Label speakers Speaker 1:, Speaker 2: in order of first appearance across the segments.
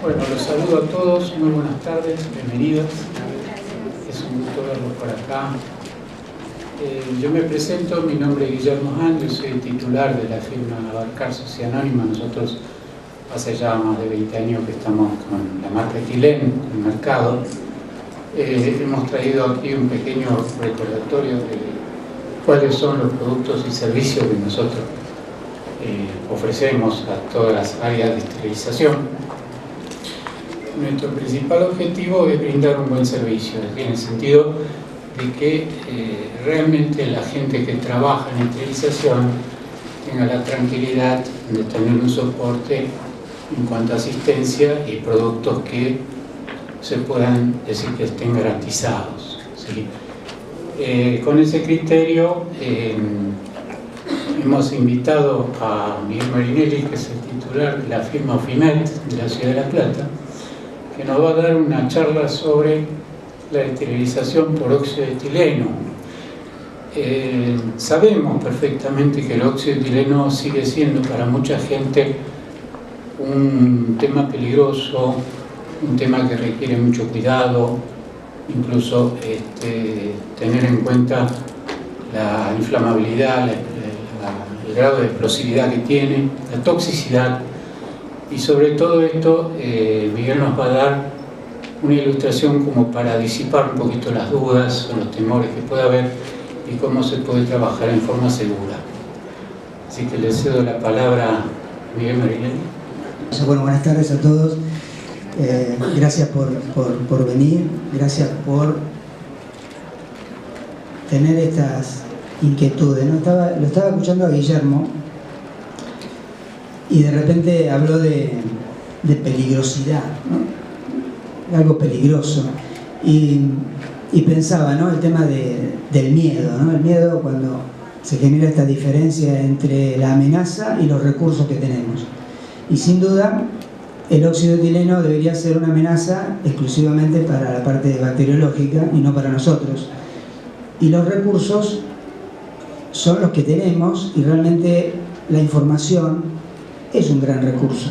Speaker 1: Bueno, los saludo a todos, muy buenas tardes, bienvenidos. Es un gusto verlos por acá. Yo me presento, mi nombre es Guillermo Han, yo soy titular de la firma Abarcar Sociedad Anónima. Nosotros hace ya más de 20 años que estamos con la marca Etilén en el mercado. Hemos traído aquí un pequeño recordatorio de cuáles son los productos y servicios que nosotros ofrecemos a todas las áreas de esterilización. Nuestro principal objetivo es brindar un buen servicio, en el sentido de que realmente la gente que trabaja en esterilización tenga la tranquilidad de tener un soporte en cuanto a asistencia y productos que se puedan decir que estén garantizados, ¿sí? Con ese criterio hemos invitado a Miguel Marinelli, que es el titular de la firma Ofimet de la Ciudad de La Plata, que nos va a dar una charla sobre la esterilización por óxido de etileno. Sabemos perfectamente que el óxido de etileno sigue siendo para mucha gente un tema peligroso, un tema que requiere mucho cuidado, incluso tener en cuenta la inflamabilidad, el grado de explosividad que tiene, la toxicidad. Y sobre todo esto, Miguel nos va a dar una ilustración como para disipar un poquito las dudas o los temores que pueda haber y cómo se puede trabajar en forma segura. Así que le cedo la palabra a Miguel Marinelli.
Speaker 2: Bueno, buenas tardes a todos. Gracias por venir, gracias por tener estas inquietudes, ¿no? Lo estaba escuchando a Guillermo y de repente habló de peligrosidad, ¿no? Algo peligroso. Y pensaba, ¿no? El tema del miedo, ¿no? El miedo cuando se genera esta diferencia entre la amenaza y los recursos que tenemos. Y sin duda, el óxido de etileno debería ser una amenaza exclusivamente para la parte bacteriológica y no para nosotros. Y los recursos son los que tenemos y realmente la información es un gran recurso.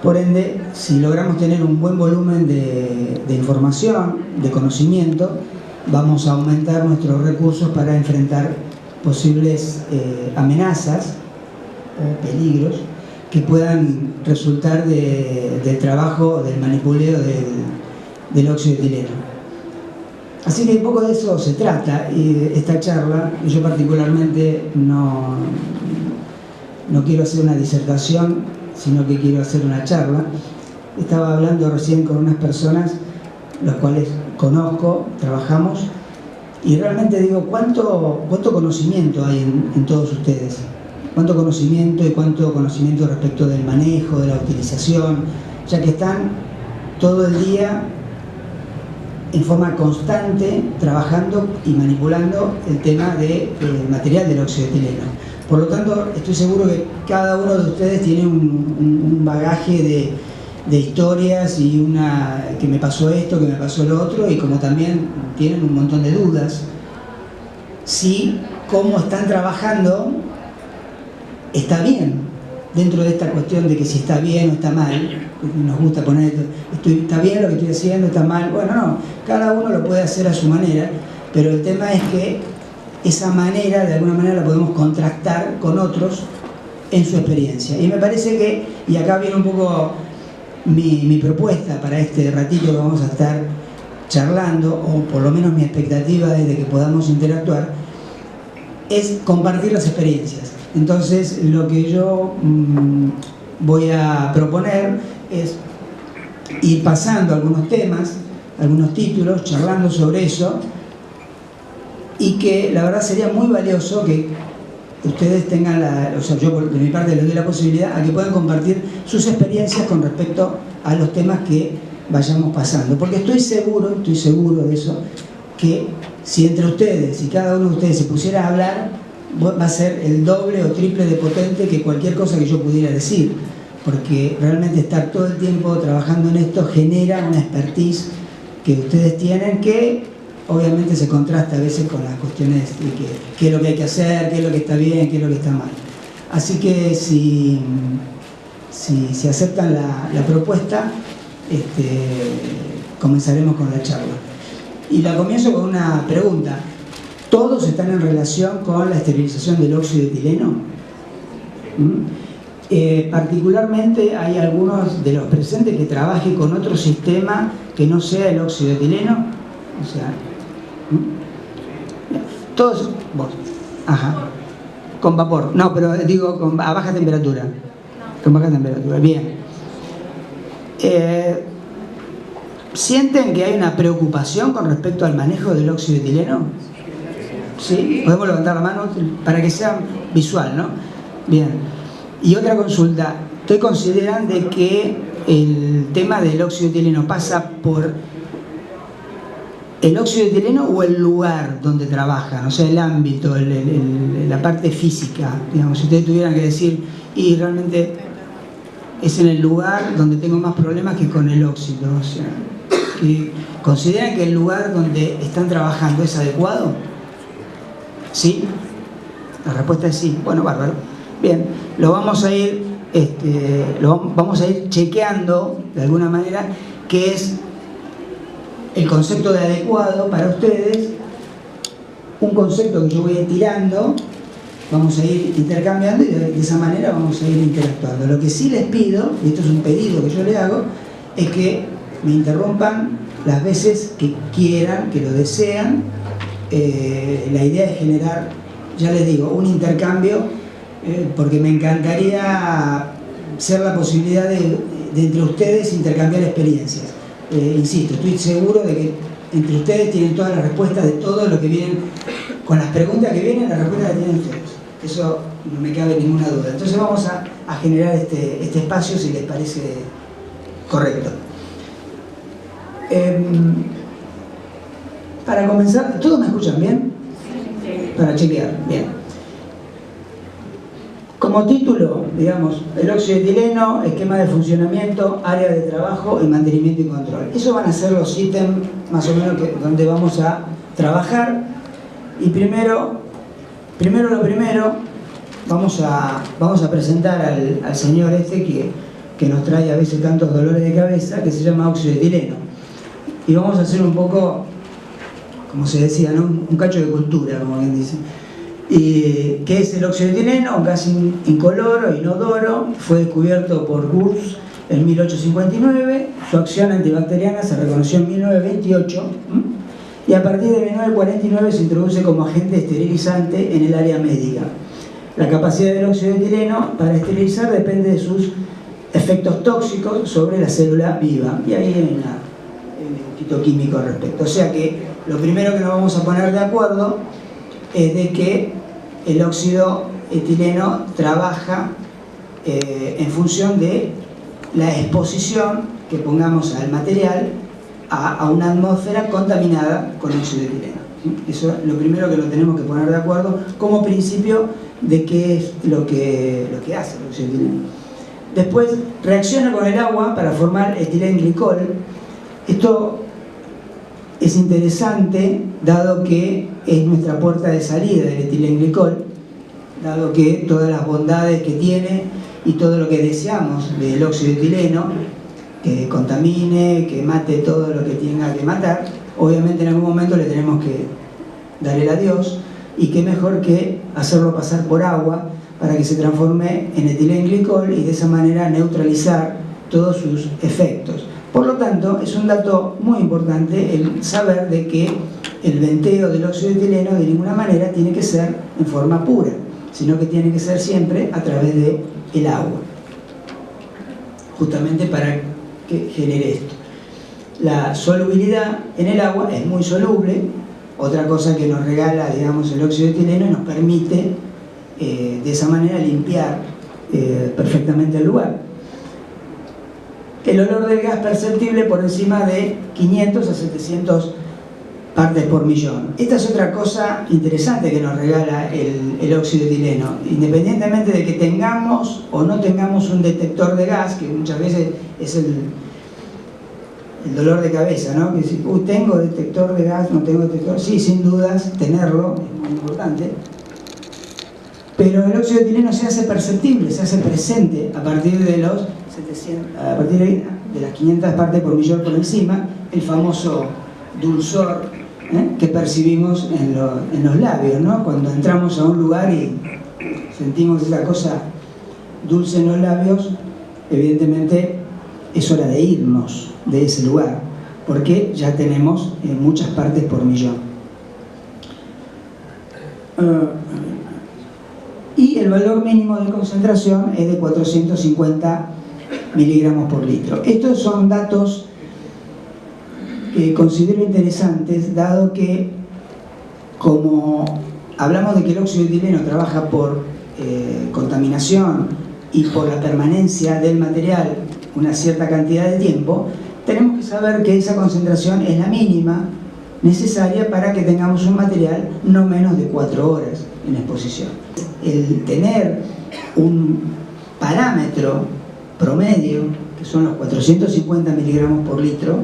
Speaker 2: Por ende, si logramos tener un buen volumen de información, de conocimiento, vamos a aumentar nuestros recursos para enfrentar posibles amenazas o peligros que puedan resultar del trabajo, del manipuleo del óxido de etileno. Así que un poco de eso se trata, y esta charla, yo particularmente no quiero hacer una disertación, sino que quiero hacer una charla. Estaba hablando recién con unas personas, las cuales conozco, trabajamos, y realmente digo, ¿cuánto conocimiento hay en todos ustedes? ¿Cuánto conocimiento y cuánto conocimiento respecto del manejo, de la utilización? Ya que están todo el día en forma constante trabajando y manipulando el tema del material del óxido de etileno. Por lo tanto, estoy seguro que cada uno de ustedes tiene un bagaje de historias y que me pasó esto, que me pasó lo otro, y como también tienen un montón de dudas si cómo están trabajando está bien, dentro de esta cuestión de que si está bien o está mal. Nos gusta poner esto, está bien lo que estoy haciendo, está mal. Bueno, no, cada uno lo puede hacer a su manera, pero el tema es que esa manera, de alguna manera, la podemos contrastar con otros en su experiencia. Y me parece que, y acá viene un poco mi propuesta para este ratito que vamos a estar charlando, o por lo menos mi expectativa es de que podamos interactuar, es compartir las experiencias. Entonces, lo que yo voy a proponer es ir pasando algunos temas, algunos títulos, charlando sobre eso, y que la verdad sería muy valioso que ustedes tengan yo de mi parte les doy la posibilidad a que puedan compartir sus experiencias con respecto a los temas que vayamos pasando, porque estoy seguro de eso, que si entre ustedes y cada uno de ustedes se pusiera a hablar, va a ser el doble o triple de potente que cualquier cosa que yo pudiera decir, porque realmente estar todo el tiempo trabajando en esto genera una expertise que ustedes tienen, que obviamente se contrasta a veces con las cuestiones de qué es lo que hay que hacer, qué es lo que está bien, qué es lo que está mal. Así que si si aceptan la propuesta, comenzaremos con la charla. Y la comienzo con una pregunta. ¿Todos están en relación con la esterilización del óxido de etileno? Particularmente hay algunos de los presentes que trabajen con otro sistema que no sea el óxido de etileno. O sea, todos, vos, ajá, con vapor, no, pero digo a baja temperatura. Con baja temperatura, bien. ¿Sienten que hay una preocupación con respecto al manejo del óxido de etileno? ¿Sí? ¿Podemos levantar la mano para que sea visual, no? Bien. Y otra consulta. ¿Ustedes consideran de que el tema del óxido de etileno pasa por el óxido de etileno o el lugar donde trabajan? O sea, el ámbito, la parte física. Digamos, si ustedes tuvieran que decir, y realmente es en el lugar donde tengo más problemas que con el óxido. O sea, ¿consideran que el lugar donde están trabajando es adecuado? ¿Sí? La respuesta es sí. Bueno, bárbaro. Bien, lo vamos a ir chequeando de alguna manera, que es el concepto de adecuado para ustedes, un concepto que yo voy a ir tirando, vamos a ir intercambiando y de esa manera vamos a ir interactuando. Lo que sí les pido, y esto es un pedido que yo le hago, es que me interrumpan las veces que quieran, que lo desean. La idea es generar, ya les digo, un intercambio, porque me encantaría ser la posibilidad de entre ustedes intercambiar experiencias. Insisto, estoy seguro de que entre ustedes tienen todas las respuestas de todo lo que vienen, con las preguntas que vienen, las respuestas que tienen ustedes. Eso no me cabe ninguna duda. Entonces vamos a generar este espacio, si les parece correcto. Para comenzar, ¿todos me escuchan bien? Para chequear, bien. Como título, digamos, el óxido de etileno, esquema de funcionamiento, área de trabajo y mantenimiento y control. Esos van a ser los ítems más o menos donde vamos a trabajar. Y primero lo primero, vamos a presentar al señor que nos trae a veces tantos dolores de cabeza, que se llama óxido de etileno. Y vamos a hacer un poco, como se decía, ¿no? Un cacho de cultura, como quien dice. ¿Qué es el óxido de etileno? Un gas incoloro, inodoro, fue descubierto por Gurs en 1859, su acción antibacteriana se reconoció en 1928 y a partir de 1949 se introduce como agente esterilizante en el área médica. La capacidad del óxido de etileno para esterilizar depende de sus efectos tóxicos sobre la célula viva, y ahí hay un poquito químico al respecto. O sea que lo primero que nos vamos a poner de acuerdo es de que el óxido etileno trabaja en función de la exposición que pongamos al material a una atmósfera contaminada con óxido de etileno. Eso es lo primero que lo tenemos que poner de acuerdo como principio de qué es lo que hace el óxido de etileno. Después reacciona con el agua para formar etilenglicol. Esto es interesante, dado que es nuestra puerta de salida del etilenglicol, dado que todas las bondades que tiene y todo lo que deseamos del óxido de etileno, que contamine, que mate todo lo que tenga que matar, obviamente en algún momento le tenemos que dar el adiós, y qué mejor que hacerlo pasar por agua para que se transforme en etilenglicol y de esa manera neutralizar todos sus efectos. Por lo tanto, es un dato muy importante el saber de que el venteo del óxido de etileno de ninguna manera tiene que ser en forma pura, sino que tiene que ser siempre a través del agua, justamente para que genere esto. La solubilidad en el agua es muy soluble, otra cosa que nos regala, digamos, el óxido de etileno, y nos permite de esa manera limpiar perfectamente el lugar. El olor del gas perceptible por encima de 500 a 700 partes por millón. Esta es otra cosa interesante que nos regala el óxido de etileno. Independientemente de que tengamos o no tengamos un detector de gas, que muchas veces es el dolor de cabeza, ¿no? Que si tengo detector de gas, no tengo detector. Sí, sin dudas, tenerlo es muy importante. pero el óxido de etileno se hace perceptible, se hace presente a partir de los 700, a partir de las 500 partes por millón por encima, el famoso dulzor que percibimos en los labios, ¿no? Cuando entramos a un lugar y sentimos esa cosa dulce en los labios, evidentemente es hora de irnos de ese lugar, porque ya tenemos muchas partes por millón. Y el valor mínimo de concentración es de 450 miligramos por litro. Estos son datos que considero interesantes, dado que, como hablamos de que el óxido de etileno trabaja por contaminación y por la permanencia del material una cierta cantidad de tiempo, tenemos que saber que esa concentración es la mínima necesaria para que tengamos un material no menos de 4 horas en exposición. El tener un parámetro promedio, que son los 450 miligramos por litro,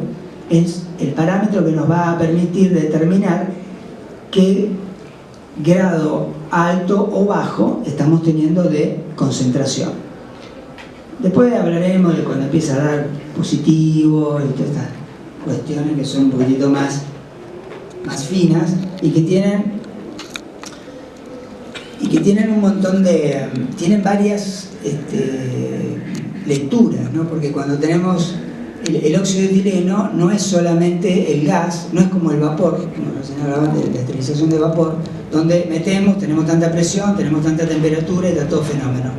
Speaker 2: es el parámetro que nos va a permitir determinar qué grado alto o bajo estamos teniendo de concentración. Después hablaremos de cuando empieza a dar positivo y todas estas cuestiones que son un poquitito más finas y que tienen un montón de... tienen varias lecturas, ¿no? Porque cuando tenemos el óxido de etileno no es solamente el gas, no es como el vapor, como recién hablaban de la esterilización de vapor, donde metemos, tenemos tanta presión, tenemos tanta temperatura y está todo fenómeno.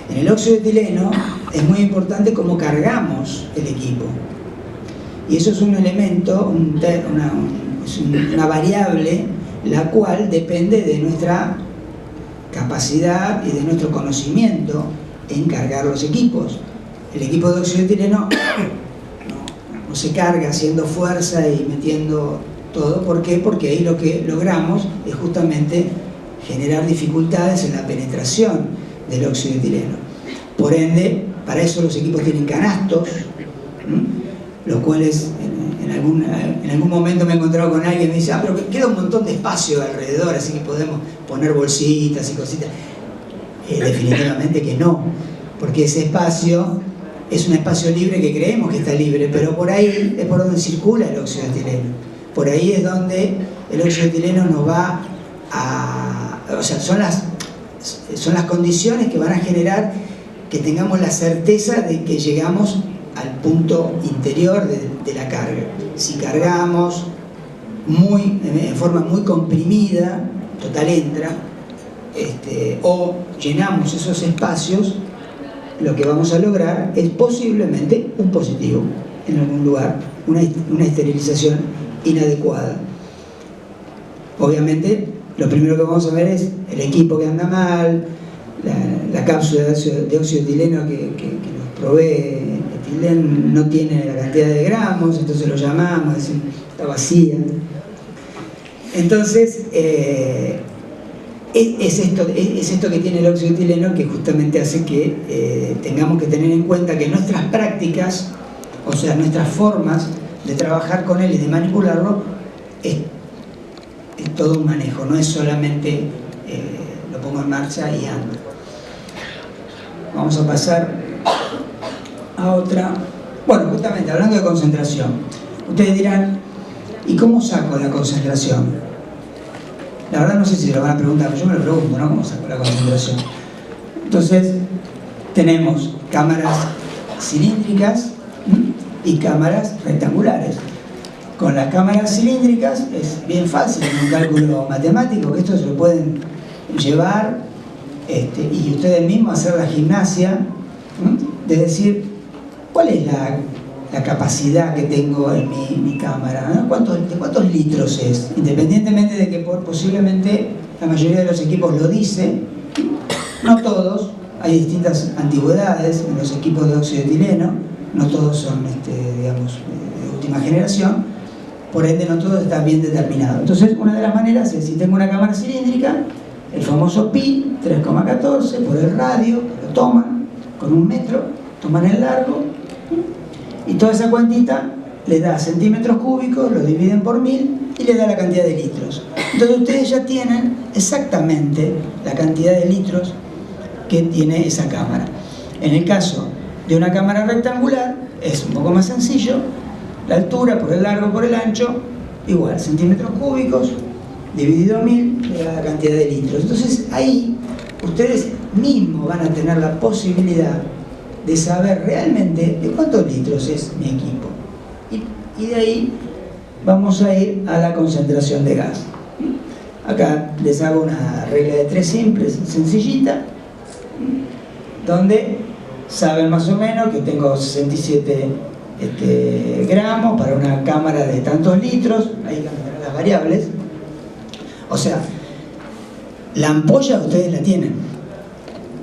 Speaker 2: En el óxido de etileno es muy importante cómo cargamos el equipo. Y eso es un elemento, una variable, la cual depende de nuestra capacidad y de nuestro conocimiento en cargar los equipos. El equipo de óxido de etileno no se carga haciendo fuerza y metiendo todo. ¿Por qué? Porque ahí lo que logramos es justamente generar dificultades en la penetración del óxido de etileno. Por ende, para eso los equipos tienen canastos, los cuales en algún momento me he encontrado con alguien y me dice, pero queda un montón de espacio alrededor, así que podemos poner bolsitas y cositas. Definitivamente que no, porque ese espacio es un espacio libre que creemos que está libre, pero por ahí es por donde circula el óxido de etileno. Por ahí es donde el óxido de etileno nos va a... o sea, son las condiciones que van a generar que tengamos la certeza de que llegamos al punto interior de la carga. Si cargamos en forma muy comprimida, total entra, o llenamos esos espacios, lo que vamos a lograr es posiblemente un positivo en algún lugar, una esterilización inadecuada. Obviamente, lo primero que vamos a ver es el equipo que anda mal, la cápsula de óxido de etileno que nos provee etileno no tiene la cantidad de gramos, entonces lo llamamos, decimos, está vacía. Entonces, es esto que tiene el óxido de etileno que justamente hace que tengamos que tener en cuenta que nuestras prácticas, o sea, nuestras formas de trabajar con él y de manipularlo, es todo un manejo, no es solamente lo pongo en marcha y ando. Vamos a pasar a otra. Bueno, justamente hablando de concentración, ustedes dirán, ¿y cómo saco la concentración? La verdad no sé si se lo van a preguntar, pero yo me lo pregunto, ¿no? ¿Cómo saco la concentración? Entonces, tenemos cámaras cilíndricas y cámaras rectangulares. Con las cámaras cilíndricas es bien fácil, en un cálculo matemático, que esto se lo pueden llevar y ustedes mismos hacer la gimnasia, de decir, ¿cuál es la capacidad que tengo en mi cámara? ¿No? ¿De cuántos litros es? Independientemente de que posiblemente la mayoría de los equipos lo dice, no todos, hay distintas antigüedades en los equipos de óxido de etileno, no todos son, digamos, de última generación, por ende no todo está bien determinado. Entonces, una de las maneras es, si tengo una cámara cilíndrica, el famoso pi, 3,14 por el radio, lo toman con 1 metro, toman el largo, y toda esa cuantita le da centímetros cúbicos, lo dividen por 1000 y le da la cantidad de litros. Entonces ustedes ya tienen exactamente la cantidad de litros que tiene esa cámara. En el caso de una cámara rectangular es un poco más sencillo, la altura por el largo por el ancho, igual, centímetros cúbicos dividido 1000, le da la cantidad de litros. Entonces ahí ustedes mismos van a tener la posibilidad de saber realmente de cuántos litros es mi equipo. Y de ahí vamos a ir a la concentración de gas. Acá les hago una regla de 3 simples, sencillita, donde saben más o menos que tengo 67 gramos para una cámara de tantos litros. Ahí cambiarán las variables. O sea, la ampolla ustedes la tienen.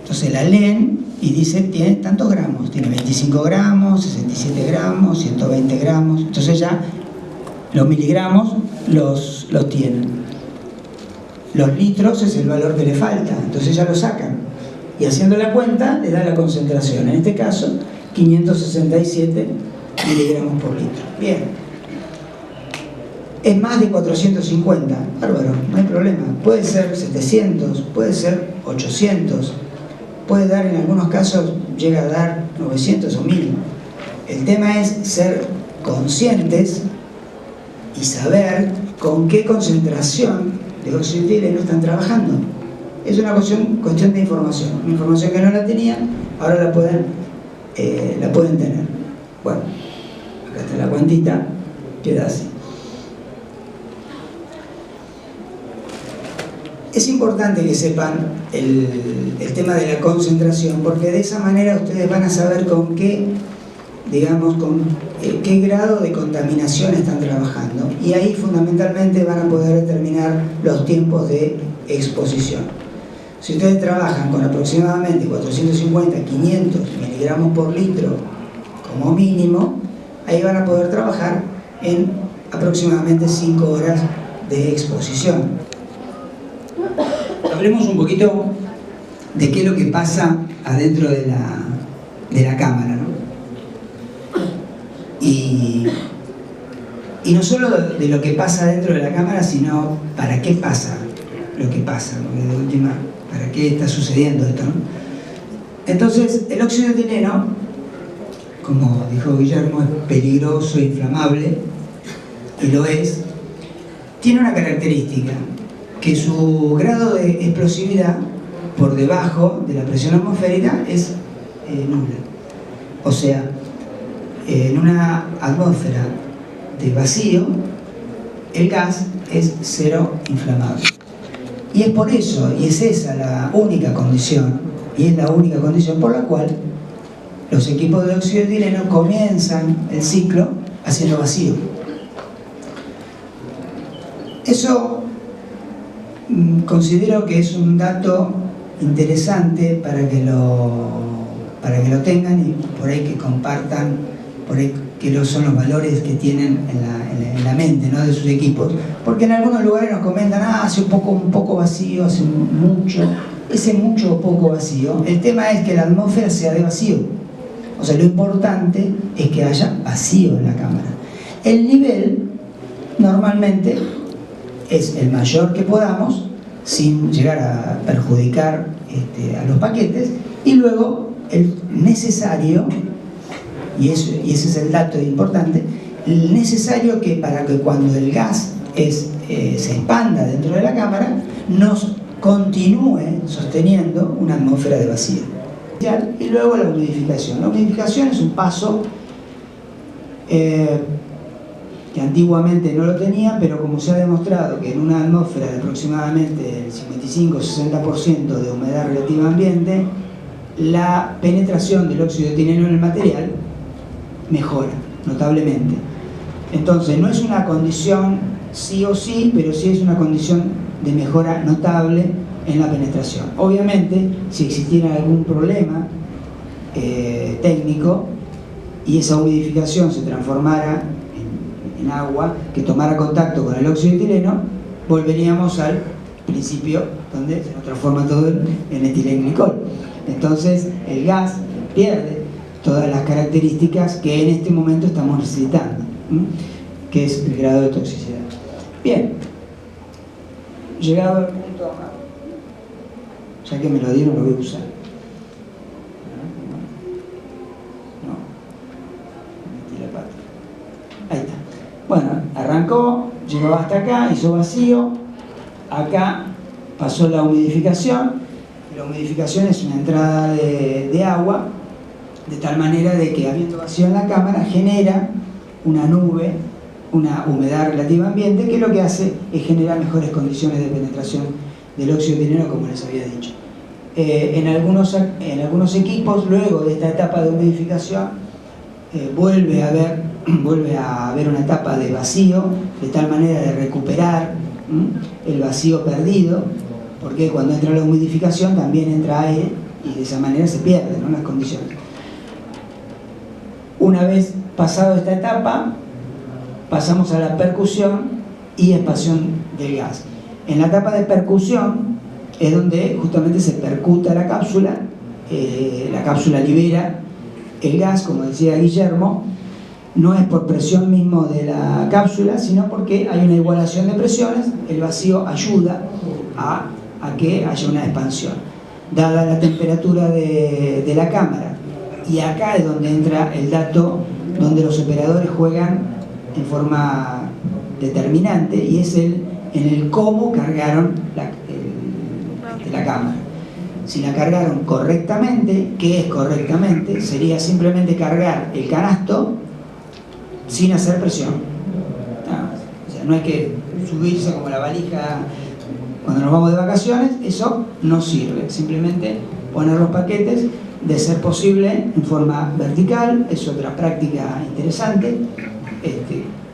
Speaker 2: Entonces la leen y dice tiene tantos gramos. Tiene 25 gramos, 67 gramos, 120 gramos. Entonces ya los miligramos los tienen. Los litros es el valor que le falta. Entonces ya lo sacan. Y haciendo la cuenta le da la concentración. En este caso, 567 miligramos por litro. Bien. Es más de 450. Bárbaro, no hay problema. Puede ser 700, puede ser 800. Puede dar, en algunos casos, llega a dar 900 o 1000. El tema es ser conscientes y saber con qué concentración de óxido de etileno están trabajando. Es una cuestión de información. Una información que no la tenían, ahora la pueden tener. Bueno, acá está la cuantita, queda así. Es importante que sepan el tema de la concentración, porque de esa manera ustedes van a saber con qué, digamos, con qué grado de contaminación están trabajando, y ahí fundamentalmente van a poder determinar los tiempos de exposición. Si ustedes trabajan con aproximadamente 450, 500 miligramos por litro como mínimo, ahí van a poder trabajar en aproximadamente 5 horas de exposición. Hablemos un poquito de qué es lo que pasa adentro de la cámara, ¿no? Y no solo de lo que pasa dentro de la cámara, sino para qué pasa lo que pasa, porque de última, para qué está sucediendo esto, ¿no? Entonces, el óxido de etileno, como dijo Guillermo, es peligroso e inflamable, y lo es. Tiene una característica, que su grado de explosividad por debajo de la presión atmosférica es nula. O sea, en una atmósfera de vacío, el gas es cero inflamable. Y es por eso, y es esa la única condición, y es la única condición por la cual los equipos de óxido de etileno comienzan el ciclo haciendo vacío. Eso considero que es un dato interesante para que lo tengan y por ahí que compartan, por ahí que son los valores que tienen en la mente, ¿no?, de sus equipos, porque en algunos lugares nos comentan, hace un poco vacío, hace mucho. Ese mucho o poco vacío, el tema es que la atmósfera sea de vacío. O sea, lo importante es que haya vacío en la cámara. El nivel normalmente es el mayor que podamos, sin llegar a perjudicar a los paquetes, y luego el necesario, y ese es el dato importante, el necesario que para que cuando el gas se expanda dentro de la cámara, nos continúe sosteniendo una atmósfera de vacío. Y luego la humidificación. La humidificación es un paso que antiguamente no lo tenía, pero como se ha demostrado que en una atmósfera de aproximadamente el 55-60% de humedad relativa ambiente, la penetración del óxido de etileno en el material mejora notablemente. Entonces no es una condición sí o sí, pero sí es una condición de mejora notable en la penetración. Obviamente, si existiera algún problema técnico y esa humidificación se transformara en agua que tomara contacto con el óxido de etileno, volveríamos al principio donde se nos transforma todo en etilenglicol. Entonces el gas pierde todas las características que en este momento estamos necesitando, que es el grado de toxicidad. Bien, llegado al punto, ya que me lo dieron lo voy a usar. No, metí la pata. Ahí está. Bueno, arrancó, llegó hasta acá, hizo vacío, acá pasó la humidificación. La humidificación es una entrada de agua, de tal manera de que habiendo vacío en la cámara genera una nube, una humedad relativa ambiente, que lo que hace es generar mejores condiciones de penetración del óxido de etileno, como les había dicho. En algunos equipos, luego de esta etapa de humidificación, vuelve a haber una etapa de vacío, de tal manera de recuperar el vacío perdido, porque cuando entra la humidificación también entra aire y de esa manera se pierden, ¿no?, las condiciones. Una vez pasado esta etapa, pasamos a la percusión y expansión del gas. En la etapa de percusión es donde justamente se percuta la cápsula libera el gas, como decía Guillermo, no es por presión mismo de la cápsula, sino porque hay una igualación de presiones, el vacío ayuda a que haya una expansión. Dada la temperatura de la cámara, y acá es donde entra el dato donde los operadores juegan en forma determinante, y es en el cómo cargaron la cámara. Si la cargaron correctamente, ¿qué es correctamente? Sería simplemente cargar el canasto sin hacer presión. O sea, no hay que subirse como la valija cuando nos vamos de vacaciones, eso no sirve. Simplemente poner los paquetes, de ser posible, en forma vertical. Es otra práctica interesante,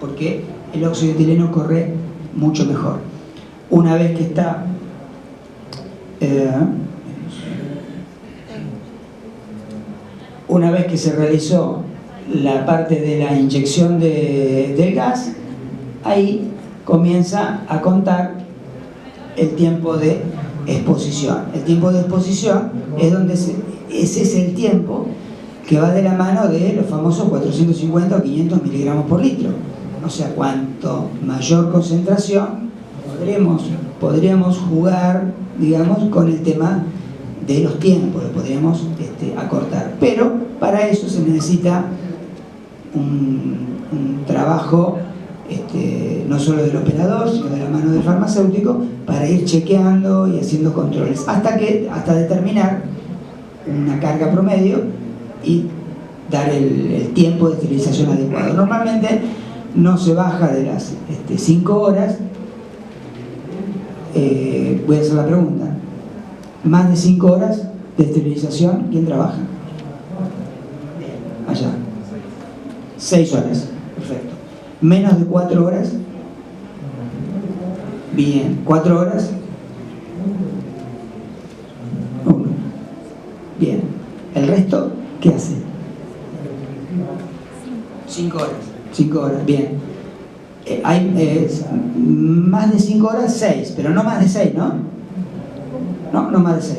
Speaker 2: porque el óxido de etileno corre mucho mejor. Una vez que está una vez que se realizó la parte de la inyección del gas, ahí comienza a contar el tiempo de exposición. El tiempo de exposición es donde ese es el tiempo que va de la mano de los famosos 450 o 500 miligramos por litro. O sea, cuanto mayor concentración, podríamos jugar, digamos, con el tema de los tiempos, lo podríamos acortar. Pero para eso se necesita un trabajo no solo del operador, sino de la mano del farmacéutico, para ir chequeando y haciendo controles, hasta determinar una carga promedio y dar el tiempo de esterilización adecuado. Normalmente no se baja de las 5 horas. Voy a hacer la pregunta: más de 5 horas de esterilización, ¿quién trabaja? Allá. 6 horas, perfecto. Menos de 4 horas. Bien, 4 horas. 1. Bien. ¿El resto qué hace? 5 horas. 5 horas, bien. Hay más de 5 horas, 6, pero no más de 6, ¿no? No más de 6.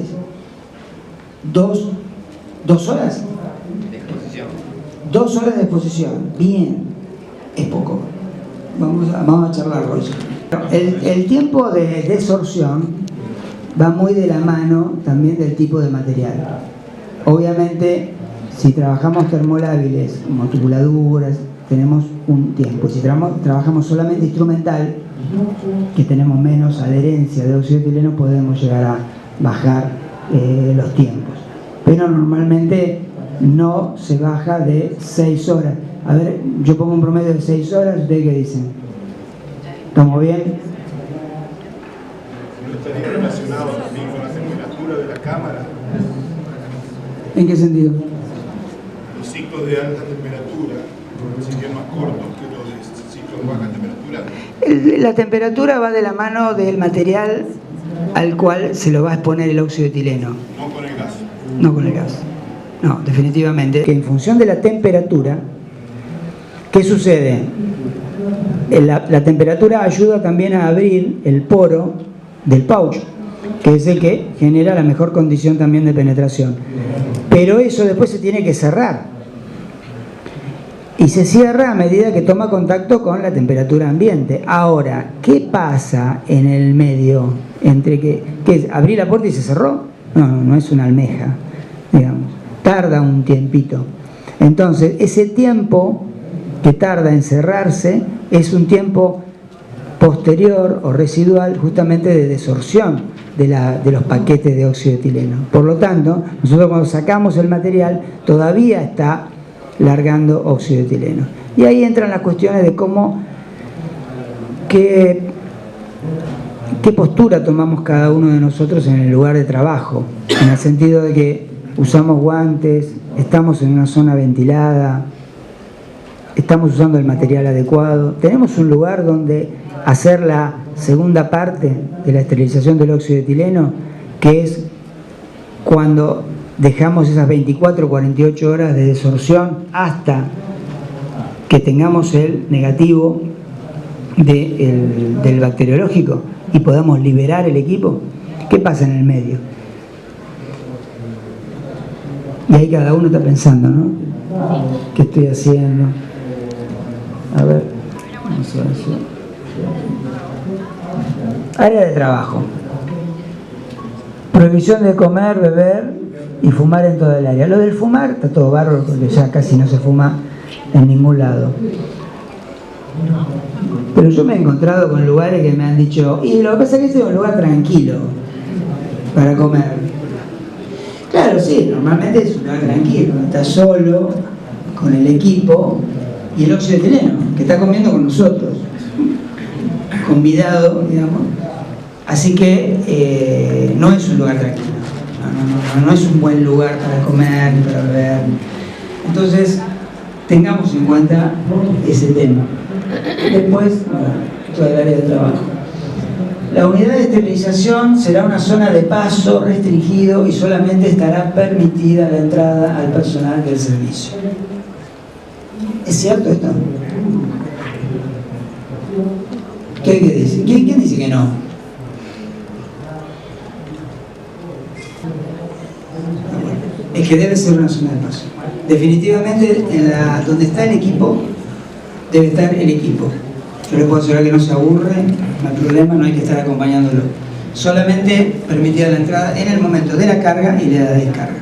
Speaker 2: 2 horas de exposición. 2 horas de exposición, bien. Es poco. Vamos a charlarlo eso. El tiempo de desorción va muy de la mano también del tipo de material. Obviamente, si trabajamos termolábiles, monotubuladuras, tenemos un tiempo. Si trabajamos solamente instrumental, que tenemos menos adherencia de óxido de etileno, podemos llegar a bajar los tiempos. Pero normalmente no se baja de 6 horas. A ver, yo pongo un promedio de 6 horas, ¿ustedes qué dicen? ¿Estamos bien?
Speaker 3: ¿No estaría relacionado también con la temperatura de la cámara?
Speaker 2: ¿En qué sentido?
Speaker 3: Los ciclos de alta temperatura serían más cortos que los ciclos de baja temperatura.
Speaker 2: La temperatura va de la mano del material al cual se lo va a exponer el óxido de etileno.
Speaker 3: No con el gas.
Speaker 2: No con el gas. No, definitivamente. Que en función de la temperatura, ¿qué sucede? La temperatura ayuda también a abrir el poro del pouch, que es el que genera la mejor condición también de penetración. Pero eso después se tiene que cerrar. y se cierra a medida que toma contacto con la temperatura ambiente. Ahora, ¿qué pasa en el medio entre que es abrir la puerta y se cerró? No es una almeja, digamos, tarda un tiempito. Entonces, ese tiempo que tarda en cerrarse es un tiempo posterior o residual justamente de desorción de los paquetes de óxido de etileno. Por lo tanto, nosotros cuando sacamos el material todavía está largando óxido de etileno. Y ahí entran las cuestiones de cómo, qué postura tomamos cada uno de nosotros en el lugar de trabajo, en el sentido de que usamos guantes, estamos en una zona ventilada, estamos usando el material adecuado, tenemos un lugar donde hacer la segunda parte de la esterilización del óxido de etileno, que es cuando dejamos esas 24 o 48 horas de desorción hasta que tengamos el negativo del bacteriológico y podamos liberar el equipo. ¿Qué pasa en el medio? Y ahí cada uno está pensando, ¿no? ¿Qué estoy haciendo? A ver, vamos a ver si... Área de trabajo. Prohibición de comer, beber y fumar en toda el área. Lo del fumar está todo bárbaro porque ya casi no se fuma en ningún lado. Pero yo me he encontrado con lugares que me han dicho, y lo que pasa es que este es un lugar tranquilo para comer. Claro, sí, normalmente es un lugar tranquilo, está solo, con el equipo y el óxido de etileno, que está comiendo con nosotros, convidado, digamos. Así que no es un lugar tranquilo, no es un buen lugar para comer, para beber. Entonces, tengamos en cuenta ese tema. Después, todo el área de trabajo. La unidad de esterilización será una zona de paso restringido y solamente estará permitida la entrada al personal del servicio. ¿Es cierto esto? ¿Qué dice? ¿Quién dice que no? Es que debe ser una zona de paso. Definitivamente, donde está el equipo, debe estar el equipo. Yo le puedo asegurar que no se aburre, no hay problema, no hay que estar acompañándolo. Solamente permitida la entrada en el momento de la carga y de la descarga.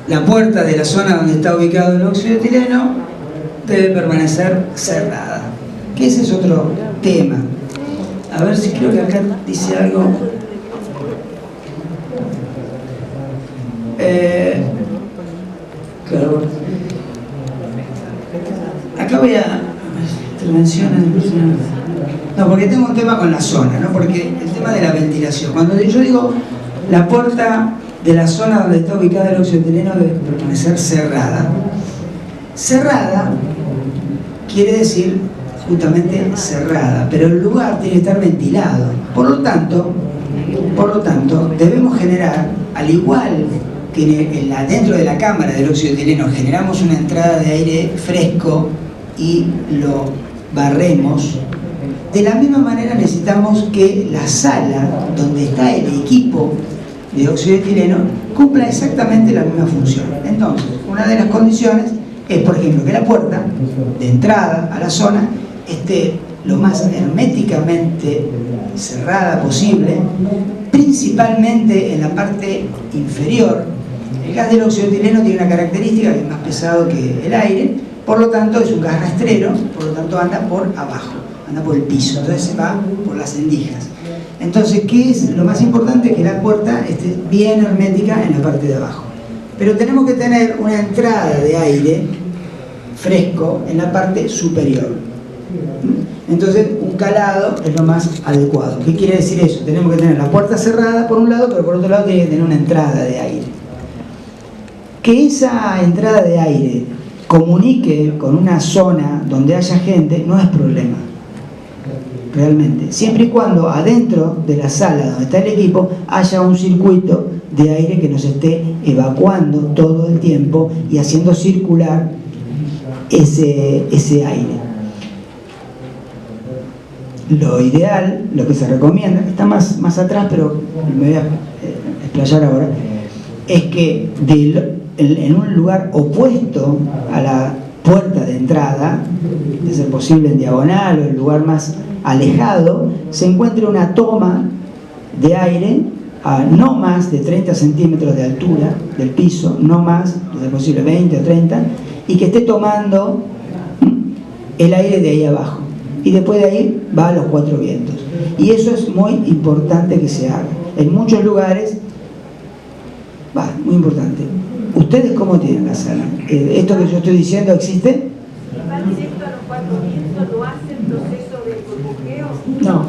Speaker 2: La puerta de la zona donde está ubicado el óxido de etileno debe permanecer cerrada. Que ese es otro tema. A ver si creo que acá dice algo. Claro. Acá voy a... intervenciones de personas. No, porque tengo un tema con la zona, ¿no? Porque el tema de la ventilación. Cuando yo digo la puerta de la zona donde está ubicada el óxido de etileno debe permanecer cerrada. Cerrada quiere decir justamente cerrada, pero el lugar tiene que estar ventilado. Por lo tanto, debemos generar, al igual que dentro de la cámara del óxido de etileno generamos una entrada de aire fresco y lo barremos, de la misma manera necesitamos que la sala donde está el equipo de óxido de etileno cumpla exactamente la misma función. Entonces, una de las condiciones es, por ejemplo, que la puerta de entrada a la zona esté lo más herméticamente cerrada posible, principalmente en la parte inferior. El gas del óxido de etileno tiene una característica que es más pesado que el aire, por lo tanto es un gas rastrero, por lo tanto anda por abajo, anda por el piso, entonces se va por las endijas. Entonces, ¿qué es lo más importante? Que la puerta esté bien hermética en la parte de abajo. Pero tenemos que tener una entrada de aire fresco en la parte superior. Entonces, un calado es lo más adecuado. ¿Qué quiere decir eso? Tenemos que tener la puerta cerrada por un lado, pero por otro lado tiene que tener una entrada de aire. Que esa entrada de aire comunique con una zona donde haya gente no es problema, realmente. Siempre y cuando adentro de la sala donde está el equipo haya un circuito de aire que nos esté evacuando todo el tiempo y haciendo circular ese aire. Lo ideal, lo que se recomienda, está más atrás, pero me voy a explayar ahora, es que en un lugar opuesto a la puerta de entrada, de ser posible en diagonal o en el lugar más alejado, se encuentre una toma de aire a no más de 30 centímetros de altura del piso, no más, de ser posible 20 o 30, y que esté tomando el aire de ahí abajo. Y después de ahí va a los 4 vientos. Y eso es muy importante que se haga. En muchos lugares, muy importante. ¿Ustedes cómo tienen la sala? ¿Esto que yo estoy diciendo existe?
Speaker 4: ¿Va directo a los 4 vientos? ¿Lo hace el proceso de burbujeo?
Speaker 2: No,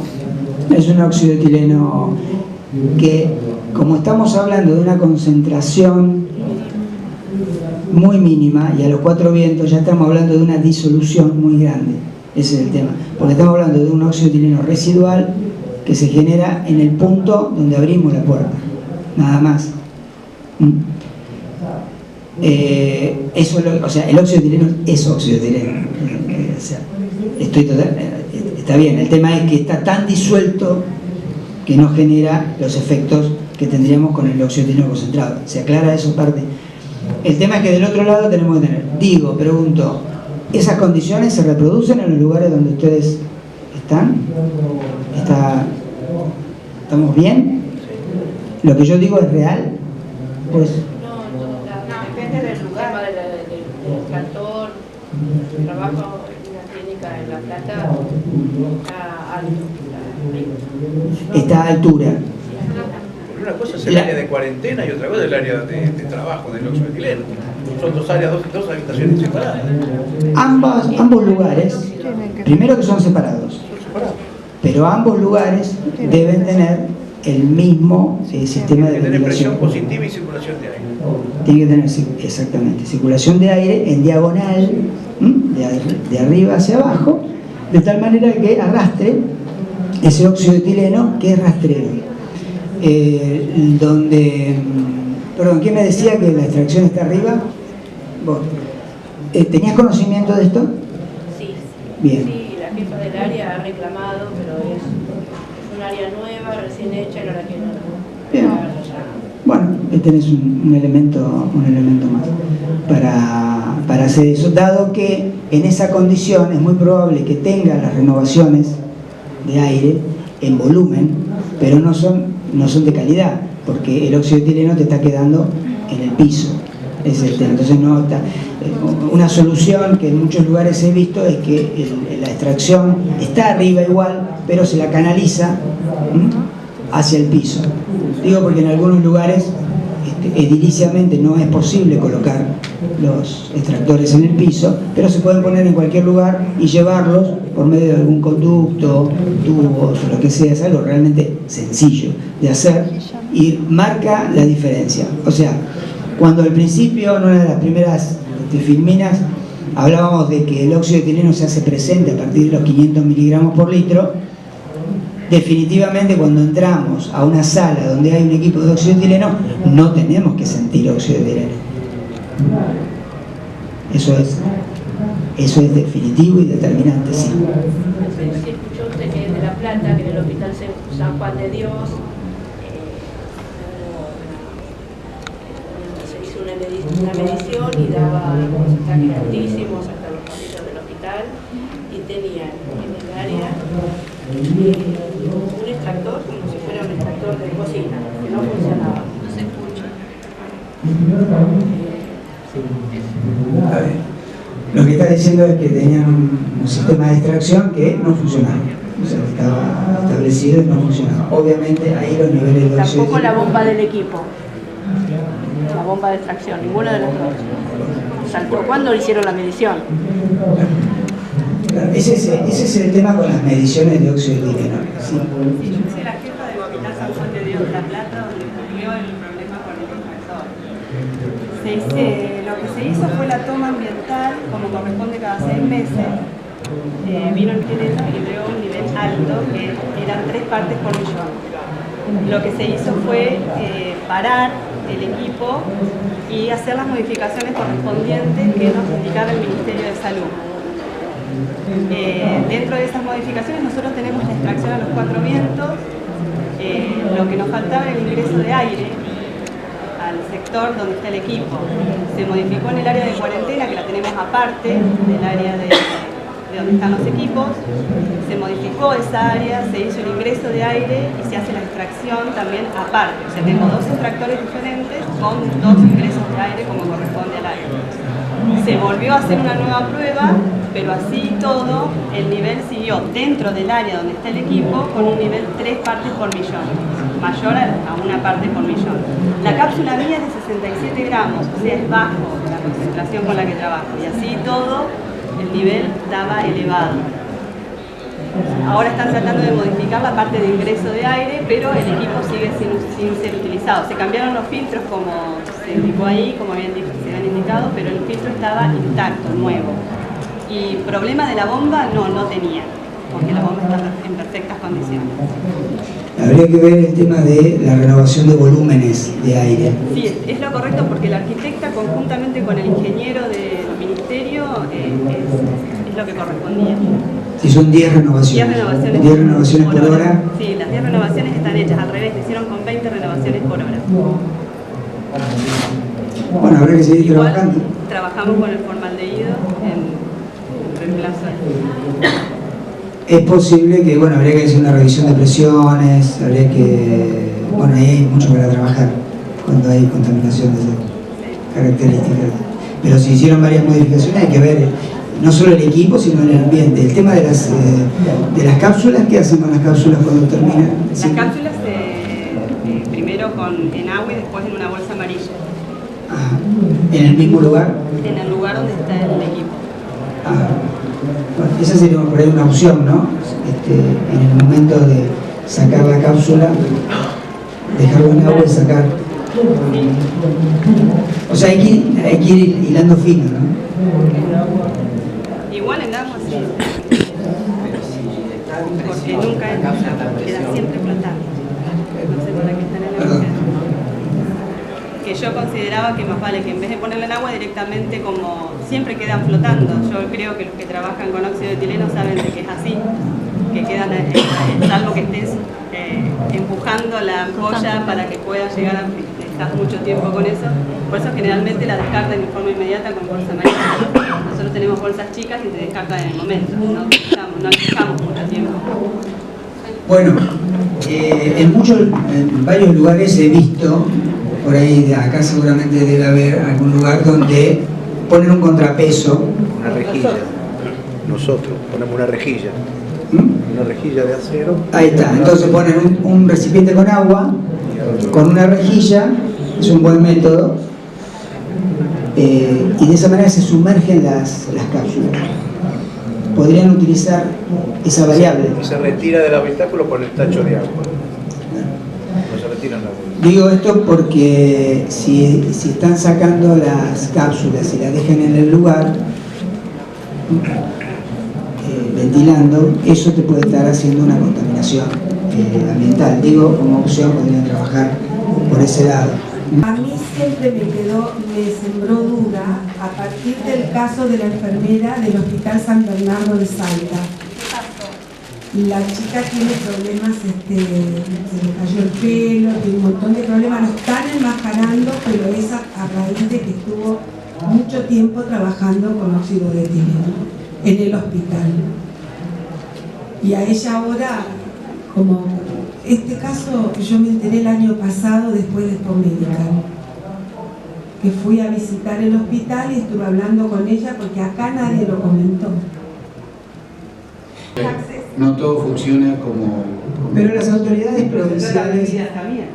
Speaker 2: es un óxido de etileno que, como estamos hablando de una concentración muy mínima, y a los 4 vientos ya estamos hablando de una disolución muy grande. Ese es el tema, porque estamos hablando de un óxido de etileno residual que se genera en el punto donde abrimos la puerta, nada más. Eso, o sea, el óxido de etileno es óxido de etileno. O sea, está bien, el tema es que está tan disuelto que no genera los efectos que tendríamos con el óxido de etileno concentrado. ¿Se aclara eso parte? El tema es que del otro lado tenemos que tener, pregunto, ¿esas condiciones se reproducen en los lugares donde ustedes están? ¿Estamos bien? ¿Lo que yo digo es real? Pues
Speaker 4: No, depende del lugar, del extractor. Trabajo en una clínica en La Plata,
Speaker 2: está a altura.
Speaker 5: Una cosa es el área de cuarentena y otra cosa es el área de trabajo del óxido de etileno. Son dos áreas, dos habitaciones separadas.
Speaker 2: Ambos lugares, primero que son separados, pero ambos lugares deben tener el mismo sistema de ventilación.
Speaker 5: Presión positiva y circulación de aire.
Speaker 2: Tiene que tener, exactamente, circulación de aire en diagonal, de arriba hacia abajo, de tal manera que arrastre ese óxido de etileno que es rastrero. Perdón, ¿quién me decía que la extracción está arriba? ¿Vos? ¿Tenías conocimiento de esto?
Speaker 4: Sí.
Speaker 2: Bien.
Speaker 4: Sí, la jefa del área ha reclamado, pero es un área nueva, recién hecha, y no la quieren.
Speaker 2: Bien. Bueno, tenés un elemento más para hacer eso, dado que en esa condición es muy probable que tenga las renovaciones de aire en volumen, pero no son de calidad, porque el óxido de etileno te está quedando en el piso. Entonces no está. Una solución que en muchos lugares he visto es que la extracción está arriba igual, pero se la canaliza hacia el piso. Digo porque en algunos lugares ediliciamente no es posible colocar los extractores en el piso, pero se pueden poner en cualquier lugar y llevarlos por medio de algún conducto, tubos o lo que sea. Es algo realmente sencillo de hacer y marca la diferencia. O sea, cuando al principio, en una de las primeras filminas, hablábamos de que el óxido de etileno se hace presente a partir de los 500 miligramos por litro, definitivamente cuando entramos a una sala donde hay un equipo de óxido de etileno, no tenemos que sentir óxido de etileno. Eso es definitivo y determinante, sí.
Speaker 4: Sí, escuchó usted que es de La Plata, que en el Hospital San Juan de Dios se hizo una medición y daba porcentajes altísimos hasta los pasillos del hospital, y tenían en el área un extractor como si fuera un extractor de cocina, que no funcionaba, no se escucha.
Speaker 2: Lo que está diciendo es que tenían un sistema de extracción que no funcionaba. O sea, estaba establecido y no funcionaba. Obviamente ahí los niveles de óxido.
Speaker 4: Tampoco la bomba del equipo, la bomba de extracción, ninguna de las dos. Saltó. ¿Cuándo hicieron la medición?
Speaker 2: Claro, ese es el tema con las mediciones de óxido de etileno. ¿Sí?
Speaker 6: Sí, yo soy la jefa del Hospital San Juan de Dios de La Plata, donde ocurrió el problema con el extractor. Lo que se hizo fue la toma ambiental, como corresponde cada 6 meses. Vino el ingeniero y vio un nivel alto, que eran 3 partes por millón. Lo que se hizo fue parar el equipo y hacer las modificaciones correspondientes que nos indicaba el Ministerio de Salud. Dentro de esas modificaciones nosotros tenemos la extracción a los 4 vientos, lo que nos faltaba era el ingreso de aire a al sector donde está el equipo. Se modificó en el área de cuarentena, que la tenemos aparte del área de donde están los equipos. Se modificó esa área, se hizo el ingreso de aire y se hace la extracción también aparte. O sea, tengo dos extractores diferentes con dos ingresos de aire como corresponde al aire. Se volvió a hacer una nueva prueba, pero así todo, el nivel siguió dentro del área donde está el equipo con un nivel 3 partes por millón, mayor a una parte por millón. La cápsula mía es de 67 gramos, o sea, es bajo la concentración con la que trabajo, y así todo, el nivel daba elevado. Ahora están tratando de modificar la parte de ingreso de aire, pero el equipo sigue sin ser utilizado. Se cambiaron los filtros como se indicó ahí, como se habían indicado, pero el filtro estaba intacto, nuevo. Y problema de la bomba no tenía, porque la bomba está en perfectas condiciones.
Speaker 2: Habría que ver el tema de la renovación de volúmenes de aire.
Speaker 6: Sí, es lo correcto porque la arquitecta conjuntamente con el ingeniero del ministerio es lo que correspondía.
Speaker 2: Si son 10 renovaciones. 10 renovaciones por hora.
Speaker 6: Sí, las 10 renovaciones están hechas al revés, se hicieron con 20 renovaciones por hora.
Speaker 2: Bueno, habrá que seguir
Speaker 6: Igual,
Speaker 2: trabajando.
Speaker 6: Trabajamos con el formaldehído en reemplazo.
Speaker 2: Es posible que, bueno, habría que hacer una revisión de presiones, habría que... Bueno, ahí hay mucho para trabajar cuando hay contaminación de esas características. Pero si hicieron varias modificaciones hay que ver no solo el equipo, sino el ambiente. El tema de las cápsulas, ¿qué hacen con las cápsulas cuando terminan?
Speaker 6: Las cápsulas primero en agua y después en una bolsa amarilla.
Speaker 2: Ah, ¿en el mismo lugar?
Speaker 6: En el lugar donde está el equipo.
Speaker 2: Ah, bueno, esa sería por ahí una opción, ¿no? En el momento de sacar la cápsula, dejarlo en agua y sacar. O sea, hay que ir hilando fino, ¿no?
Speaker 6: Igual en agua sí. Porque nunca entra, queda siempre flotando. No sé para qué están en el agua. Que yo consideraba que más vale que en vez de ponerla en agua directamente, como siempre quedan flotando. Yo creo que los que trabajan con óxido de etileno saben de que es así, que quedan, salvo que estés empujando la ampolla para que pueda llegar a estar mucho tiempo con eso. Por eso generalmente la descartan en forma inmediata con bolsa amarilla. Nosotros tenemos bolsas chicas y se descartan en el momento, no dejamos mucho tiempo.
Speaker 2: Bueno, en varios lugares he visto, por ahí de acá seguramente debe haber algún lugar donde ponen un contrapeso.
Speaker 5: Una rejilla. Nosotros ponemos una rejilla. Una rejilla de acero.
Speaker 2: Ahí está, entonces ponen un recipiente con agua, con una rejilla, es un buen método, y de esa manera se sumergen las cápsulas. Podrían utilizar esa variable.
Speaker 5: Y se retira del habitáculo con el tacho de agua. No se retiran la agua.
Speaker 2: Digo esto porque si están sacando las cápsulas y las dejan en el lugar, ventilando, eso te puede estar haciendo una contaminación ambiental. Digo, como opción podrían trabajar por ese lado.
Speaker 7: A mí siempre me sembró duda a partir del caso de la enfermera del Hospital San Bernardo de Salta. La chica tiene problemas, se le cayó el pelo, tiene un montón de problemas, lo están enmascarando, pero es a raíz de que estuvo mucho tiempo trabajando con óxido de etileno en el hospital. Y a ella ahora, como este caso, yo me enteré el año pasado después de Expo Medical, que fui a visitar el hospital y estuve hablando con ella porque acá nadie lo comentó.
Speaker 1: No todo funciona como...
Speaker 2: Pero las autoridades provinciales...
Speaker 8: Se trata de vidas también.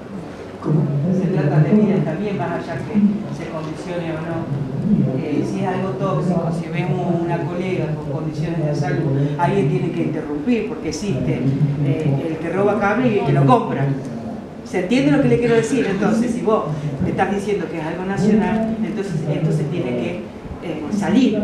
Speaker 2: ¿Cómo?
Speaker 8: Se trata de vidas también, más allá que se condicione o no. Si es algo tóxico, si vemos una colega con condiciones de salud, alguien tiene que interrumpir, porque existe el que roba cable y el que lo compra. ¿Se entiende lo que le quiero decir? Entonces, si vos te estás diciendo que es algo nacional, entonces esto se tiene que salir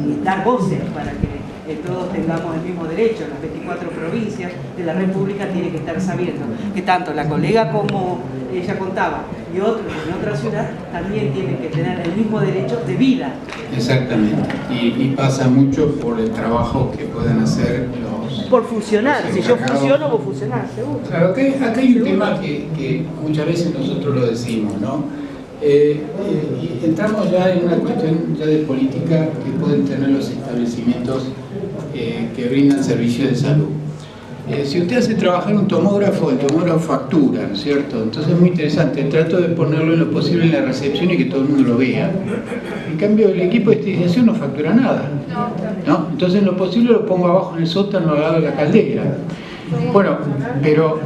Speaker 8: y dar voces para que todos tengamos el mismo derecho. Las 24 provincias de la República tienen que estar sabiendo que tanto la colega como ella contaba y otros en otra ciudad también tienen que tener el mismo derecho de vida.
Speaker 1: Exactamente, y pasa mucho por el trabajo que pueden hacer los...
Speaker 8: Por funcionar, si yo funciono, vos funcionás, seguro.
Speaker 1: Claro, acá hay un tema que muchas veces nosotros lo decimos, ¿no? Y entramos ya en una cuestión ya de política que pueden tener los establecimientos que brindan servicios de salud. Si usted hace trabajar un tomógrafo, el tomógrafo factura, ¿no es cierto? Entonces es muy interesante, trato de ponerlo en lo posible en la recepción y que todo el mundo lo vea. En cambio, el equipo de esterilización no factura nada, ¿no? Entonces en lo posible lo pongo abajo en el sótano al lado de la caldera. Bueno, pero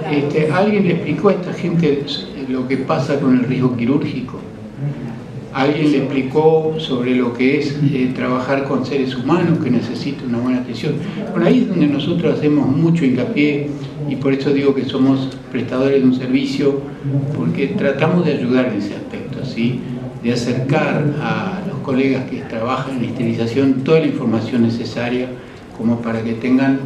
Speaker 1: ¿alguien le explicó a esta gente lo que pasa con el riesgo quirúrgico? ¿Alguien le explicó sobre lo que es trabajar con seres humanos que necesitan una buena atención? Bueno, ahí es donde nosotros hacemos mucho hincapié y por eso digo que somos prestadores de un servicio, porque tratamos de ayudar en ese aspecto, ¿sí? De acercar a los colegas que trabajan en esterilización toda la información necesaria como para que tengan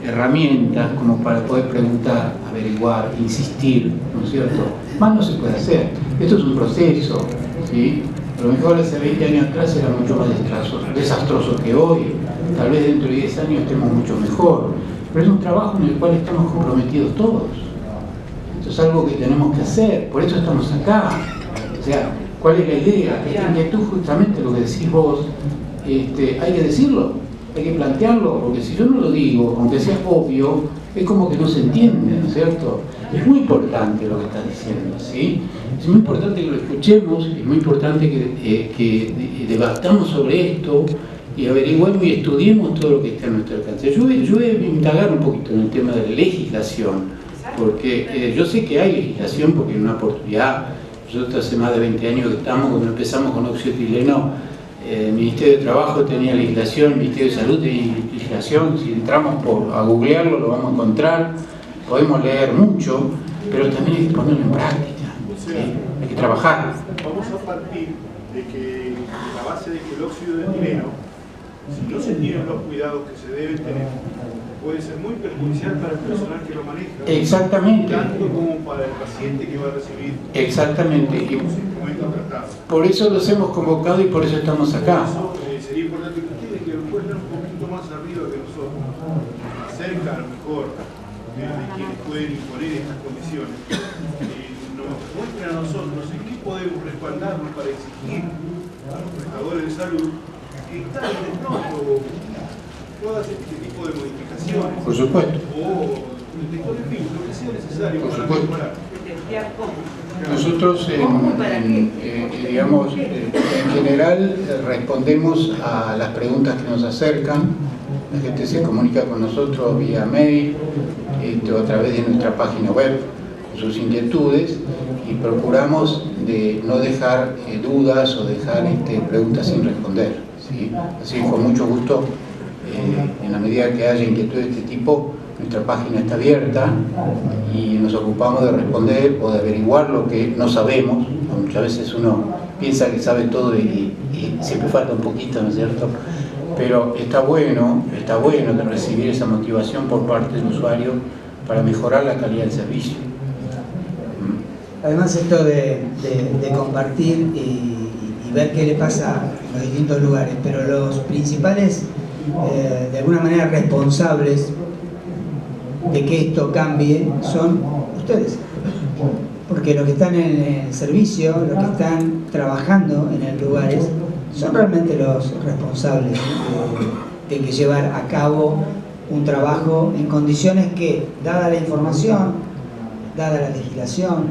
Speaker 1: herramientas, como para poder preguntar, averiguar, insistir, ¿no es cierto? Más no se puede hacer. Esto es un proceso, ¿sí? A lo mejor hace 20 años atrás era mucho más desastroso que hoy. Tal vez dentro de 10 años estemos mucho mejor. Pero es un trabajo en el cual estamos comprometidos todos. Esto es algo que tenemos que hacer, por eso estamos acá. O sea, ¿cuál es la idea? Esta inquietud, justamente lo que decís vos, hay que decirlo. Hay que plantearlo, porque si yo no lo digo, aunque sea obvio, es como que no se entiende, ¿no es cierto? Es muy importante lo que estás diciendo, ¿sí? Es muy importante que lo escuchemos, es muy importante que debatamos sobre esto y averiguemos y estudiemos todo lo que está a nuestro alcance. Yo voy a indagar un poquito en el tema de la legislación, porque yo sé que hay legislación, porque en una oportunidad, nosotros hace más de 20 años que estamos, cuando empezamos con oxioetileno, el Ministerio de Trabajo tenía legislación, el Ministerio de Salud tenía legislación. Si entramos a googlearlo lo vamos a encontrar, podemos leer mucho, pero también hay que ponerlo en práctica, ¿sí? Hay que trabajar.
Speaker 3: Vamos a partir de que la base de que el óxido de etileno, si no se tienen los cuidados que se deben tener, puede ser muy perjudicial para el personal que lo maneja.
Speaker 1: Exactamente.
Speaker 3: Tanto como para el paciente que va a recibir.
Speaker 1: Exactamente.
Speaker 3: Y
Speaker 1: por eso los hemos convocado y por eso estamos acá.
Speaker 3: Por eso, sería importante que ustedes, que lo pueden un poquito más arriba que nosotros, cerca a lo mejor de quienes pueden imponer estas condiciones, nos muestren a nosotros en qué podemos respaldarnos para exigir a los prestadores de salud que están pronto todas este tipo de modificaciones.
Speaker 1: Por supuesto.
Speaker 3: O en fin, lo que sea necesario para mejorar.
Speaker 1: Nosotros, digamos, en general respondemos a las preguntas que nos acercan. La gente se comunica con nosotros vía mail o a través de nuestra página web con sus inquietudes y procuramos de no dejar dudas o dejar preguntas sin responder, ¿sí? Así que con mucho gusto, en la medida que haya inquietudes de este tipo, nuestra página está abierta y nos ocupamos de responder o de averiguar lo que no sabemos. Muchas veces uno piensa que sabe todo y siempre falta un poquito, ¿no es cierto? Pero está bueno de recibir esa motivación por parte del usuario para mejorar la calidad del servicio.
Speaker 2: Además, esto de compartir y ver qué le pasa en los distintos lugares, pero los principales, de alguna manera responsables de que esto cambie son ustedes, porque los que están en el servicio, los que están trabajando en los lugares, son realmente los responsables de que llevar a cabo un trabajo en condiciones que, dada la información, dada la legislación,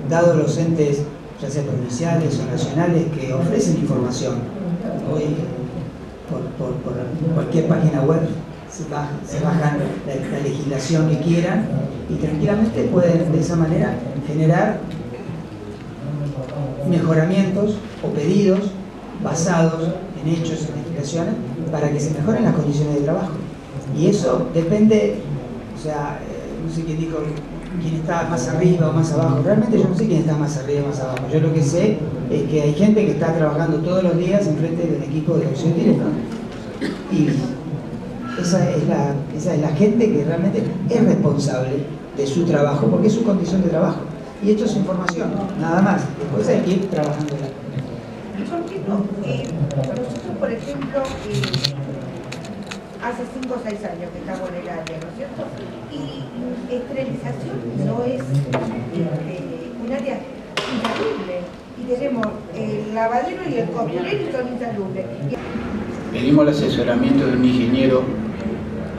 Speaker 2: dados los entes, ya sea provinciales o nacionales, que ofrecen información, hoy por cualquier página web se bajan la legislación que quieran y tranquilamente pueden de esa manera generar mejoramientos o pedidos basados en hechos, en legislaciones, para que se mejoren las condiciones de trabajo. Y eso depende, o sea, no sé quién dijo quién está más arriba o más abajo. Realmente yo no sé quién está más arriba o más abajo. Yo lo que sé es que hay gente que está trabajando todos los días enfrente del equipo de oxioetileno. Y esa es la gente que realmente es responsable de su trabajo, porque es su condición de trabajo. Y esto es información, nada más. Después hay que ir trabajando.
Speaker 9: Nosotros, por ejemplo, hace 5 o 6 años que estamos en el área, ¿no es cierto? Y esterilización no es un área increíble. y tenemos el lavadero y el costurero y son insalubres.
Speaker 1: Pedimos el asesoramiento de un ingeniero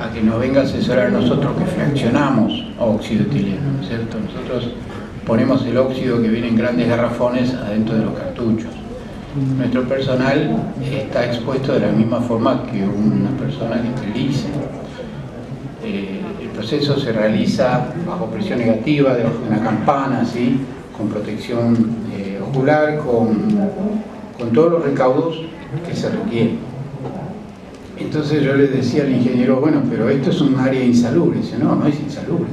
Speaker 1: a que nos venga a asesorar a nosotros que fraccionamos óxido etileno, ¿no es cierto? Nosotros ponemos el óxido que viene en grandes garrafones adentro de los cartuchos. Nuestro personal está expuesto de la misma forma que una persona que esterilice. El proceso se realiza bajo presión negativa, debajo de una campana, ¿sí? Con protección ocular, con todos los recaudos que se requieren. Entonces yo le decía al ingeniero, bueno, pero esto es un área insalubre. Dice, no, no es insalubre.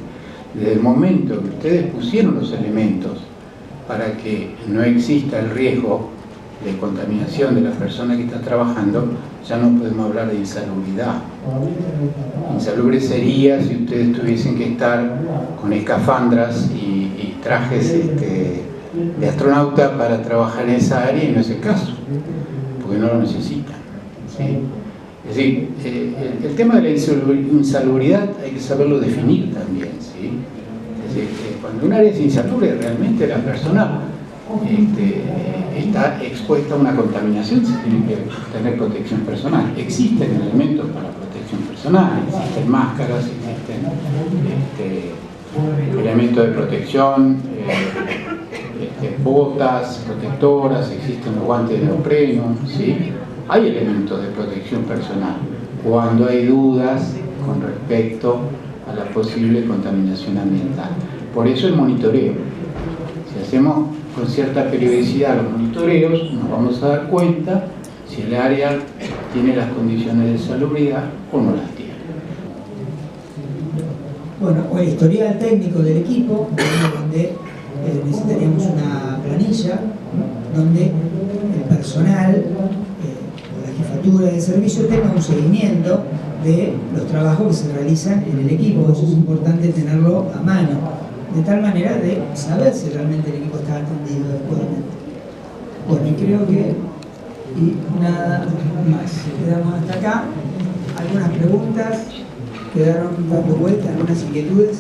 Speaker 1: Desde el momento que ustedes pusieron los elementos para que no exista el riesgo de contaminación de la persona que está trabajando, ya no podemos hablar de insalubridad. Insalubre sería si ustedes tuviesen que estar con escafandras y trajes de astronauta para trabajar en esa área, y no es el caso, porque no lo necesitan, ¿sí? Es decir, el tema de la insalubridad hay que saberlo definir también, ¿sí? Es decir, cuando un área es insalubre, realmente la persona está expuesta a una contaminación, se tiene que tener protección personal. Existen elementos para protección personal, existen máscaras, existen elementos de protección, botas protectoras, existen los guantes de neopreno, ¿sí? Hay elementos de protección personal cuando hay dudas con respecto a la posible contaminación ambiental. Por eso el monitoreo. Si hacemos con cierta periodicidad los monitoreos, nos vamos a dar cuenta si el área tiene las condiciones de salubridad o no las tiene.
Speaker 2: Bueno, o el historial técnico del equipo, donde necesitaríamos una planilla, donde el personal o la jefatura de servicio tenga un seguimiento de los trabajos que se realizan en el equipo. Eso es importante tenerlo a mano, de tal manera de saber si realmente el equipo está atendido adecuadamente. Bueno, y creo que nada más. Quedamos hasta acá. ¿Algunas preguntas? ¿Quedaron dando vueltas? ¿Algunas inquietudes?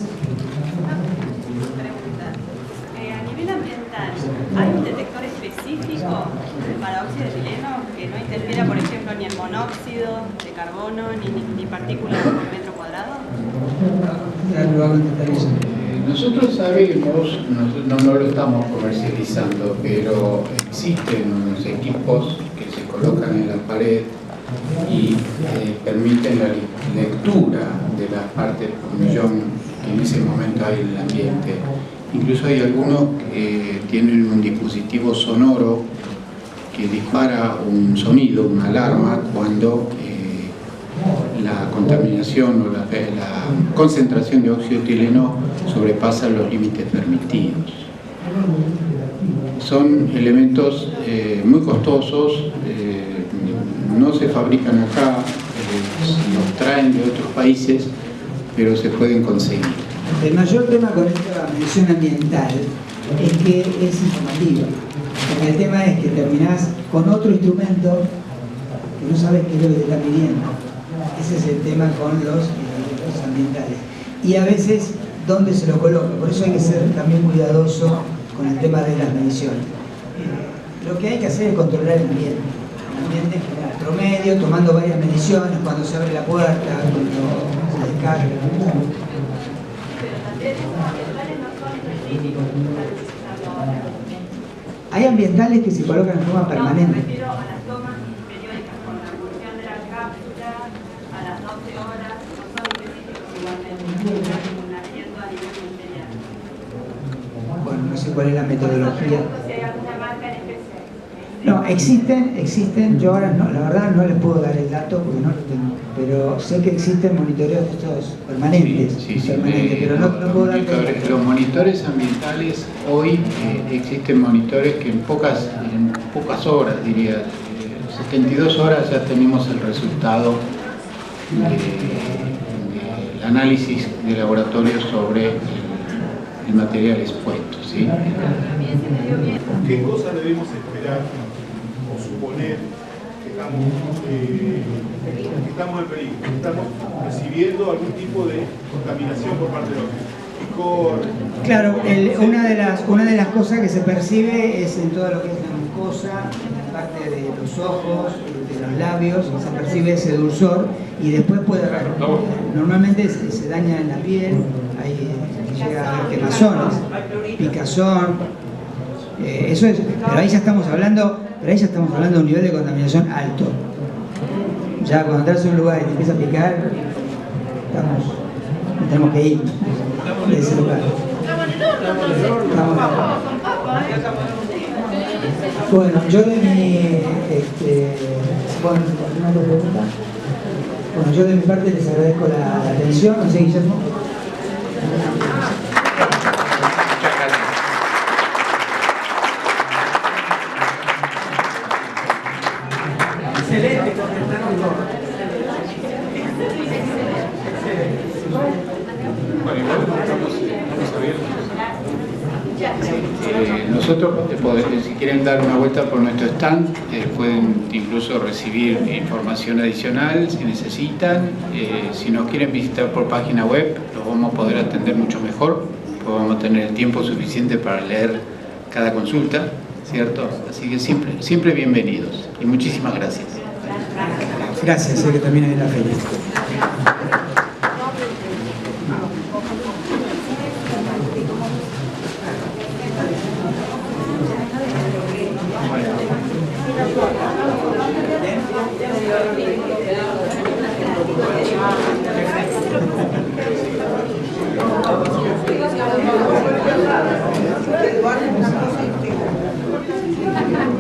Speaker 6: A nivel ambiental, ¿hay un detector específico para óxido etileno que no interfiera, por ejemplo, ni en monóxido de carbono ni partículas por metro cuadrado?
Speaker 2: Ya lo hago en detalle.
Speaker 1: Nosotros sabemos, no lo estamos comercializando, pero existen unos equipos que se colocan en la pared y permiten la lectura de las partes por millón que en ese momento hay en el ambiente. Incluso hay algunos que tienen un dispositivo sonoro que dispara un sonido, una alarma, cuando la contaminación o la concentración de óxido etileno sobrepasa los límites permitidos. Son elementos muy costosos, no se fabrican acá, los traen de otros países, pero se pueden conseguir.
Speaker 2: El mayor tema con esta medición ambiental es que es informativa. Porque el tema es que terminás con otro instrumento que no sabes qué es lo que te está pidiendo. Ese es el tema con los ambientales. Y a veces, ¿dónde se lo coloca? Por eso hay que ser también cuidadoso con el tema de las mediciones. Lo que hay que hacer es controlar el ambiente. El ambiente es promedio, tomando varias mediciones, cuando se abre la puerta, cuando se descarga. Hay ambientales que se colocan en forma permanente.
Speaker 6: Me refiero a las tomas periódicas con la evolución de la cápsula a las 12 horas, no son específicos igualmente, un asiento a nivel mundial.
Speaker 2: Bueno, no sé cuál es la metodología.
Speaker 6: Si hay alguna marca en especial.
Speaker 2: No, existen, yo ahora no, la verdad no les puedo dar el dato porque no lo tengo, pero sé que existen monitoreos de estos permanentes, pero no puedo dar el dato.
Speaker 1: Los monitores ambientales, hoy existen monitores que en pocas horas, diría, 72 horas ya tenemos el resultado del análisis de laboratorio sobre el material expuesto, ¿sí?
Speaker 3: ¿Qué cosas debemos esperar o suponer que estamos en peligro, que estamos recibiendo algún tipo de contaminación por parte de los licor.
Speaker 2: Claro, una de las cosas que se percibe es en todo lo que es la mucosa, en la parte de los ojos, de los labios, se percibe ese dulzor y después normalmente se daña en la piel, llega a haber quemazones, picazón, eso es, pero ahí ya estamos hablando de un nivel de contaminación alto. Ya cuando entras a un lugar y te empieza a picar, tenemos que ir de ese lugar. Bueno, yo de mi yo de mi parte les agradezco la atención, no sé, Guillermo.
Speaker 8: Excelente, contestaron todos.
Speaker 1: Bueno, igual estamos abiertos. Nosotros, si quieren dar una vuelta por nuestro stand, pueden incluso recibir información adicional si necesitan. Si nos quieren visitar por página web, los vamos a poder atender mucho mejor, pues vamos a tener el tiempo suficiente para leer cada consulta, ¿cierto? Así que siempre bienvenidos y muchísimas gracias.
Speaker 2: Gracias, sé que también hay la feria.
Speaker 1: Bueno.